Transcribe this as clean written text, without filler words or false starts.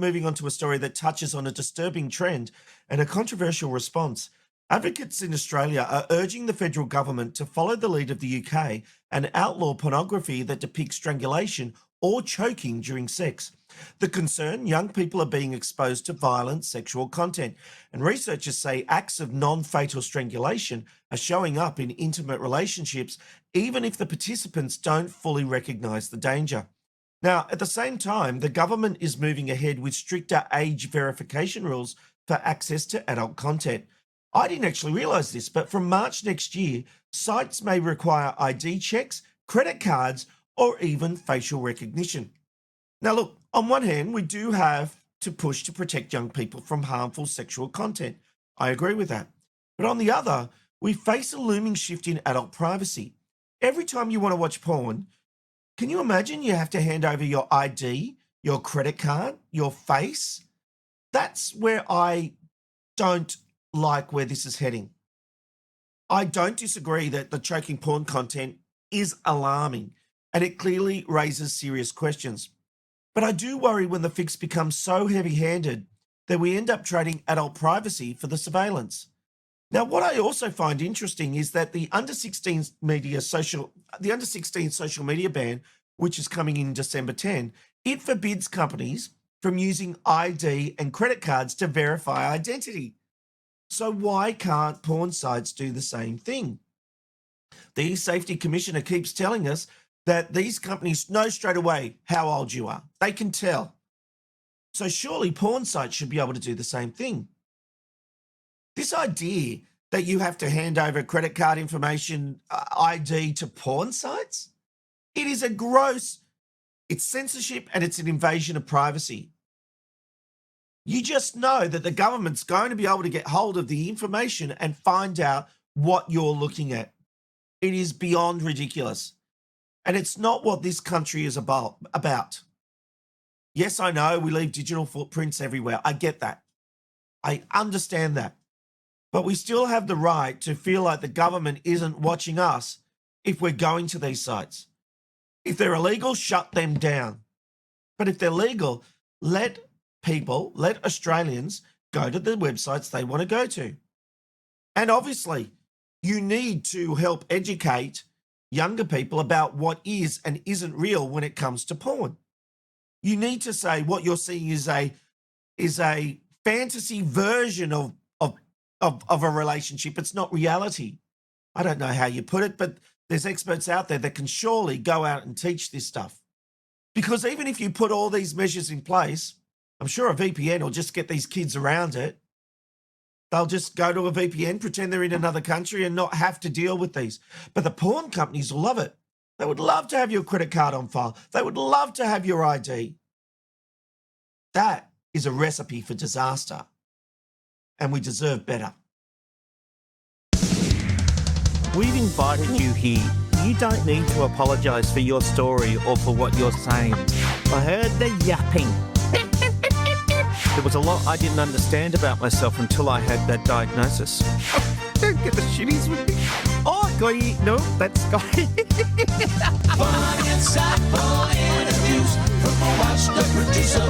moving on to a story that touches on a disturbing trend and a controversial response. Advocates in Australia are urging the federal government to follow the lead of the UK and outlaw pornography that depicts strangulation or choking during sex. The concern: young people are being exposed to violent sexual content, and researchers say acts of non-fatal strangulation are showing up in intimate relationships, even if the participants don't fully recognise the danger. Now, at the same time, the government is moving ahead with stricter age verification rules for access to adult content. I didn't actually realise this, but from March next year, sites may require ID checks, credit cards, or even facial recognition. Now, look, on one hand, we do have to push to protect young people from harmful sexual content. I agree with that. But on the other, we face a looming shift in adult privacy. Every time you want to watch porn, can you imagine you have to hand over your ID, your credit card, your face? That's where I don't like where this is heading. I don't disagree that the choking porn content is alarming, and it clearly raises serious questions. But I do worry when the fix becomes so heavy-handed that we end up trading adult privacy for the surveillance. Now, what I also find interesting is that the under 16 social media ban, which is coming in December 10, it forbids companies from using ID and credit cards to verify identity. So why can't porn sites do the same thing? The Safety Commissioner keeps telling us that these companies know straight away how old you are. They can tell. So surely porn sites should be able to do the same thing. This idea that you have to hand over credit card information, ID to porn sites, it is it's censorship and it's an invasion of privacy. You just know that the government's going to be able to get hold of the information and find out what you're looking at. It is beyond ridiculous. And it's not what this country is about. Yes, I know we leave digital footprints everywhere. I get that. I understand that. But we still have the right to feel like the government isn't watching us if we're going to these sites. If they're illegal, shut them down. But if they're legal, let Australians go to the websites they want to go to. And obviously, you need to help educate younger people about what is and isn't real when it comes to porn. You need to say what you're seeing is a fantasy version of a relationship. It's not reality. I don't know how you put it, but there's experts out there that can surely go out and teach this stuff. Because even if you put all these measures in place, I'm sure a VPN will just get these kids around it. They'll just go to a VPN, pretend they're in another country and not have to deal with these. But the porn companies will love it. They would love to have your credit card on file. They would love to have your ID. That is a recipe for disaster. And we deserve better. We've invited you here. You don't need to apologise for your story or for what you're saying. I heard the yapping. There was a lot I didn't understand about myself until I had that diagnosis. Don't get the shitties with me. Oh, Guy, no, that's Guy. Fun, insightful interviews from a watchdog producer.